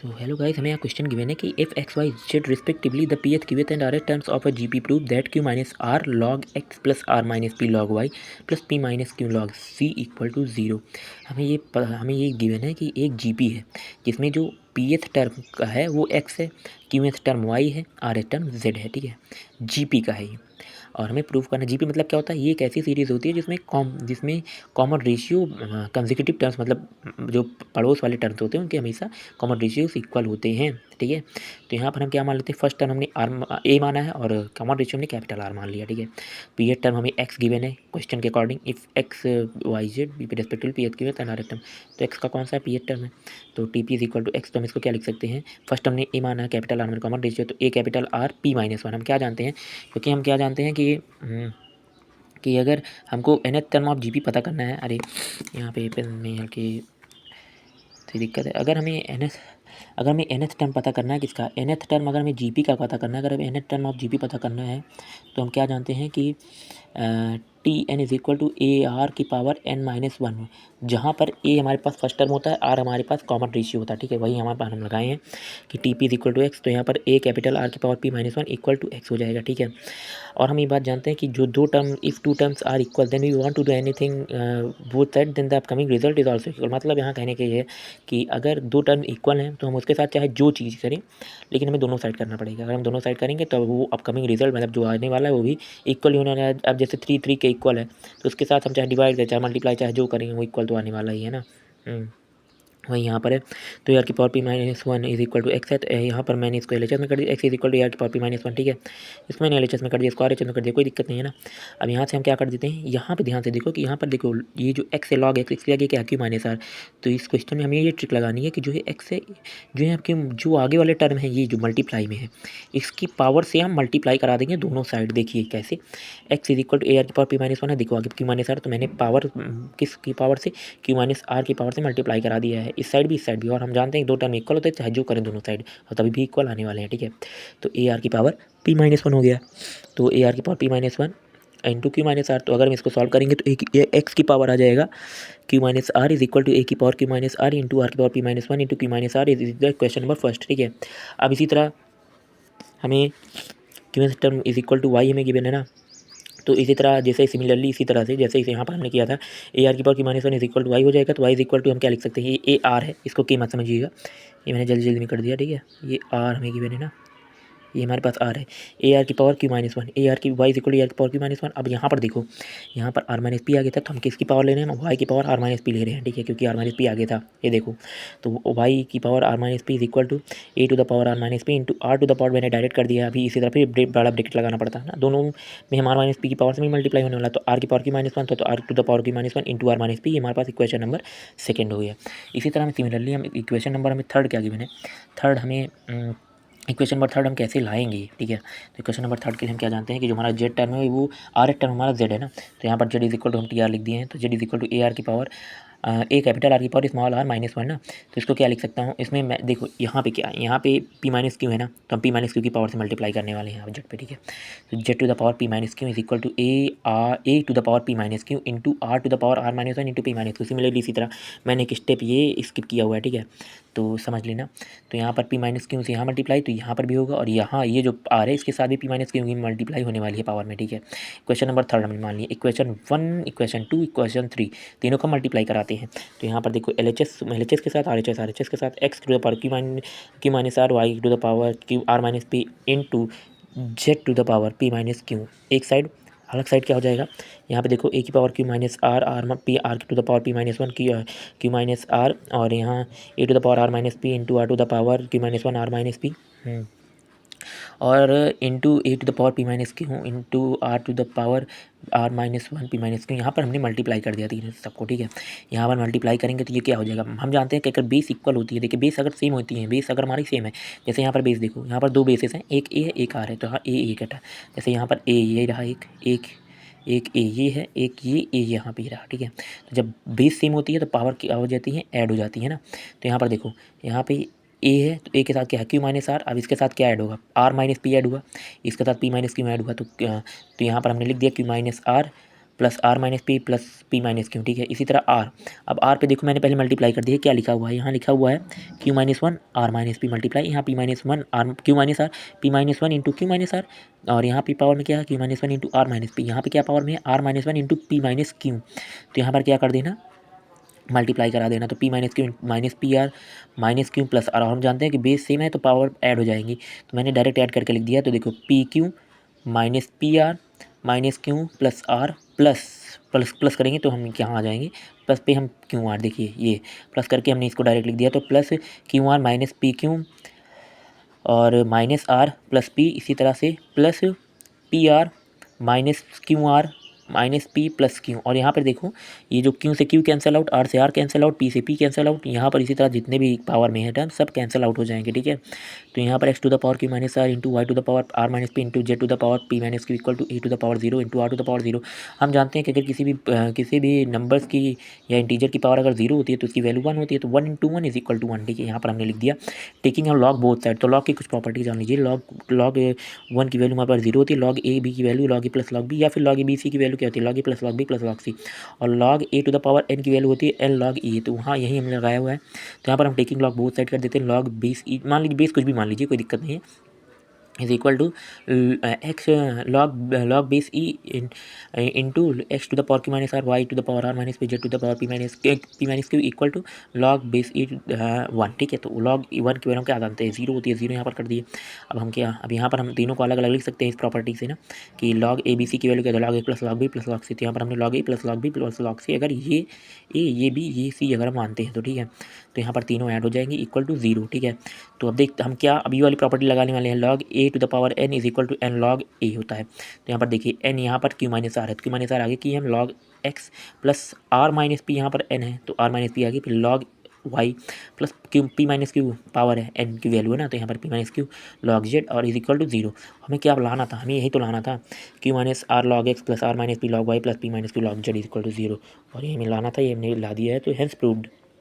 So hello guys, हमें यहाँ question given है कि if x y z respectively the p th q and r th terms of a G P prove that q minus are log x plus are minus P log Y plus P minus Q log c equal to zero. हमें ये given है कि एक G P है जिसमें जो P th term का है वो एक्स है, क्यू एच टर्म वाई है, आर एच टर्म जेड है। ठीक है, जी पी का है ये। और हमें प्रूफ करना, जीपी मतलब क्या होता है, ये एक ऐसी सीरीज़ होती है जिसमें कॉमन रेशियो कंसेक्यूटिव टर्म्स, मतलब जो पड़ोस वाले टर्म्स होते हैं उनके हमेशा कॉमन रेशियोज इक्वल होते हैं। ठीक है, तो यहाँ पर हम क्या मान लेते हैं, फर्स्ट टर्म हमने आर ए माना है और कॉमन रेशियो हमने कैपिटल आर मान लिया। ठीक है, पी एच टर्म हमें एक्स गिवन है क्वेश्चन के according, if x y z be p respective p th given r th term. तो एक्स का कौन सा पी एच टर्म है, तो t p is equal to x. तो हम इसको क्या लिख सकते हैं, फर्स्ट हमने ए माना है कैपिटल आर में कॉमन रेशियो, तो a capital R P minus one. हम क्या जानते हैं, क्योंकि हम क्या जानते हैं कि अगर हमको nth टर्म ऑफ जीपी पता करना है, अरे यहाँ पे पेन में हल्की सी दिक्कत है। अगर हमें nth टर्म पता करना है, किसका nth टर्म, अगर हमें जीपी का पता करना है, अगर हमें nth टर्म ऑफ जीपी पता करना है तो हम क्या जानते हैं कि t n is equal to a r की पावर एन माइनस वन, जहाँ पर ए हमारे पास फर्स्ट टर्म होता है, आर हमारे पास कॉमन रेशियो होता है। ठीक है, वही हमारे पास हम लगाए हैं कि t p is equal to x, तो यहाँ पर ए कैपिटल आर की power P minus one equal to x हो जाएगा। ठीक है, और हम ये बात जानते हैं कि जो दो term, if two terms are equal then we want to do anything both side then the upcoming result is also equal. मतलब यहाँ कहने के ये है कि अगर दो टर्म इक्वल हैं तो हम उसके साथ चाहे जो चीज़ करें, लेकिन हमें दोनों साइड करना पड़ेगा। अगर हम दोनों साइड करेंगे तो वो अपकमिंग रिजल्ट, मतलब जो आने वाला है वो भी इक्वल ही होने वाला है। अब जैसे 3 के इक्वल है तो उसके साथ हम चाहे डिवाइड करें चाहे मल्टीप्लाई चाहे जो करेंगे वो इक्वल तो आने वाला ही है ना। वही यहाँ पर है, तो यार की power P minus one is equal to x है, तो यहाँ पर मैंने इसको एल में कर दिया, एक्स इज इक्वल टू यार की पावर पी माइनस वन। ठीक है, इसको मैंने एल में कर दिया, इसको आर में कर दिया, कोई दिक्कत नहीं है ना। अब यहाँ से हम क्या कर देते हैं, यहाँ पर ध्यान से देखो कि यहाँ पर देखो ये जो एक्स है लॉग एक्स, इसके आगे क्या क्यू माइनस आर। तो इस क्वेश्चन में हमें ये ट्रिक लगानी है कि जो है एक्स है, जो है आपके जो आगे वाले टर्म है ये जो मल्टीप्लाई में है, इसकी पावर से हम मल्टीप्लाई करा देंगे दोनों साइड। देखिए कैसे, x is equal to a r की पावर पी माइनस वन है, देखो आगे क्यू माइनस आर, तो मैंने पावर किसकी पावर से, क्यू माइनस आर की पावर से मल्टीप्लाई करा दिया है, इस साइड भी इस साइड भी। और हम जानते हैं दो टर्म इक्वल होते हैं चाहे जो करें दोनों साइड, और तभी भी इक्वल आने वाले हैं। ठीक है, तो ए आर की पावर पी माइनस वन हो गया, तो ए आर की power P minus one into Q minus r. तो अगर हम इसको सॉल्व करेंगे तो एक्स की पावर आ जाएगा q minus r is equal to a की power Q minus are into r की power P minus one into Q minus r, is the question number first. ठीक है, अब इसी तरह हमें q term is equal to y हमें given है ना, तो इसी तरह जैसे सिमिलरली इसी तरह से जैसे इसे यहाँ पर हमने किया था, ए आर की पावर की minus one is equal to y हो जाएगा। तो वाई इज इक्वल टू हम क्या लिख सकते हैं, ये ए आर है, इसको के मत समझिएगा, ये मैंने जल्दी जल्दी में कर दिया। ठीक है, ये आर हमें गिवन है ना, ये हमारे पास आर है, ए आर की power Q minus one, a r की y is equal to a r की पावर क्यू माइनस वन। अब यहाँ पर देखो, यहाँ पर आर माइनस पी आ गया था, तो हम किसकी पावर ले रहे हैं, हम वाई की पावर आर माइनस पी ले रहे हैं। ठीक है, क्योंकि आर माइनस पी आ गया था, ये देखो, तो वाई की power are minus p is equal to A to the power are minus P into are to the power मैंने डायरेक्ट कर दिया। अभी इसी तरह फिर बड़ा ब्रैकेट लगाना पड़ता है ना, दोनों में हम आर माइनस पी की पावर से भी मल्टीप्लाई होने वाला, तो आर की पावर की माइनस वन, तो आर टू द पावर की minus one into are minus p, ये हमारे पास इक्वेशन नंबर सेकंड हो गया। इसी तरह हम सिमिलरली हम इक्वेशन नंबर हमें थर्ड क्या गिवन है, थर्ड हमें इक्वेशन नंबर थर्ड हम कैसे लाएंगे। ठीक है, तो इक्वेशन नंबर थर्ड के लिए हम क्या जानते हैं कि जो हमारा जेड टर्म है वो आर एच टर्म हमारा जेड है ना, तो यहाँ पर जेड इज इक्वल टू हम टी आर लिख दिए हैं, तो z is equal to a r की पावर ए कैपिटल आर की power small r minus one ना। तो इसको क्या लिख सकता हूँ, इसमें मैं देखो यहाँ पे क्या है, यहाँ पे पी माइनस क्यू है ना, तो हम पी माइनस क्यू की पावर से मल्टीप्लाई करने वाले हैं यहाँ जेड पे। ठीक है, तो Z to the power P minus Q is equal to A to the power P minus Q into are to the power are minus one into P minus Q. Similarly इसी तरह मैंने एक step ये skip किया हुआ है। ठीक है, तो समझ लेना, तो यहाँ पर पी माइनस क्यू से यहाँ मल्टीप्लाई, तो यहाँ पर भी होगा, और यहाँ ये जो आर है इसके साथ भी पी माइनस क्यू की मल्टीप्लाई होने वाली है पावर में। ठीक है, क्वेश्चन नंबर थर्ड हमने मान लिया, equation one equation two equation three तीनों का मल्टीप्लाई कराते हैं। तो यहाँ पर देखो एल एच एस के साथ आर एच एस के साथ x to the power Q minus R Y to the power q r minus p into z to the power P minus q, एक साइड, अलग side क्या हो जाएगा, यहाँ पे देखो ए की power Q minus r r p r to the power P minus one q minus are, और यहाँ a to the power are minus P into are to the power Q minus one R minus P, और into A to the power P minus Q into are to the power are minus one P minus Q. यहाँ पर हमने multiply कर दिया तीनों सबको। ठीक है, यहाँ पर मल्टीप्लाई करेंगे तो ये क्या हो जाएगा, हम जानते हैं कि अगर बेस इक्वल होती है, देखिए बेस अगर सेम होती है, बेस अगर हमारी सेम है, जैसे यहाँ पर बेस देखो, यहाँ पर दो बेसेस हैं, एक ए है एक आर है, तो हाँ ए एक है, जैसे यहाँ पर ए ये रहा, एक एक एक ए ये है, एक ये ए यहाँ पे रहा। ठीक है, तो जब बेस सेम होती है तो पावर क्या हो जाती है, ऐड हो जाती है ना। तो यहाँ पर देखो, यहाँ पे ए है तो ए के साथ क्या है क्यू माइनस आर, अब इसके साथ क्या ऐड होगा, आर माइनस पी ऐड हुआ, इसके साथ पी माइनस क्यू ऐड हुआ, तो यहाँ पर हमने लिख दिया Q minus R plus are minus P plus P minus Q, ठीक है। इसी तरह आर, अब आर पे देखो मैंने पहले मल्टीप्लाई कर दिया, क्या लिखा हुआ है, यहाँ लिखा हुआ है Q minus one R minus P multiply, यहाँ P minus one R Q minus R, P minus one into Q minus are, और यहाँ पे पावर में क्या है Q minus one into are minus P, यहाँ पे क्या पावर में है R minus one into P minus Q. तो यहाँ पर क्या कर देना, मल्टीप्लाई करा देना, तो P minus Q minus P R minus Q plus R, और हम जानते हैं कि बेस सेम है तो पावर ऐड हो जाएंगी, तो मैंने डायरेक्ट ऐड करके लिख दिया। तो देखो P Q minus P R minus Q plus R plus plus plus करेंगे तो हम यहाँ आ जाएंगे प्लस पे हम क्यू आर, देखिए ये प्लस करके हमने इसको डायरेक्ट लिख दिया, तो plus Q r minus P Q और माइनस आर प्लस पी, इसी तरह से plus P R minus Q r minus P plus Q, और यहाँ पर देखो ये जो क्यू से क्यू कैंसिल आउट, आर से आर कैंसिल आउट, पी से पी कैंसिल आउट, यहाँ पर इसी तरह जितने भी पावर में है टर्म सब कैंसिल आउट हो जाएंगे, ठीक है। तो यहाँ पर X to the power Q minus are into Y to the power are minus P into Z to the power P minus Q equal to A to the power zero into are to the power zero. हम जानते हैं कि अगर किसी भी numbers की या integer की पावर अगर जीरो होती है तो उसकी वैल्यू वन होती है, तो one into one is equal to one, ठीक है। यहाँ पर हमने लिख दिया टेकिंग लॉग बोथ साइड, तो लॉग की कुछ प्रॉपर्टी जान लीजिए, लॉग वन की वैल्यू हमारे पास जीरो होती है, लॉग ए बी की value log A plus log B, या फिर लॉग ए बी सी की वैल्यू क्या होती है log A plus log B plus log C, और log A to the power N की वैल्यू होती है एन लॉग ई, तो वहाँ यही हमने लगाया हुआ है। तो यहाँ पर हम टेकिंग लॉग बोथ साइड कर देते हैं, लॉग बेस ई मान लीजिए, बेस कुछ भी मान लीजिए कोई दिक्कत नहीं है, is equal to X log base E into X to the power Q minus R Y to the power are minus P Z to the power P minus Q equal to log base E one, ठीक है। तो log one की value हम क्या जानते हैं zero होती है, जीरो यहाँ पर कर दिए। अब यहाँ पर हम तीनों को अलग अलग लिख सकते हैं इस प्रॉपर्टी से ना, कि लॉग ए बी सी की वैल्यू क्या है log A plus log B plus log C, तो यहाँ पर हमने log A plus log B plus log C, अगर ये ए ये बी ये सी अगर हम मानते हैं तो ठीक है, तो यहाँ पर तीनों ऐड हो जाएंगे इक्वल टू जीरो, ठीक है। तो अब देख हम क्या अभी वाली प्रॉपर्टी लगाने वाले हैं, log A to the power N is equal to N log A होता है। तो यहाँ पर देखिए एन यहाँ पर क्यू माइनस आर है, तो क्यू माइनस आर आगे की हम log x plus are minus P, यहाँ पर एन है तो आर माइनस पी आगे, फिर log Y plus Q P minus Q power है एन की वैल्यू है ना, तो यहाँ पर P minus Q log Z और इज इक्वल टू जीरो। हमें क्या लाना था, हमें यही तो लाना था Q minus are log x plus are minus P log Y plus P minus Q log Z is equal to zero, और ये हमें लाना था, ये हमने ला दिया है, तो हेंस प्रूव्ड।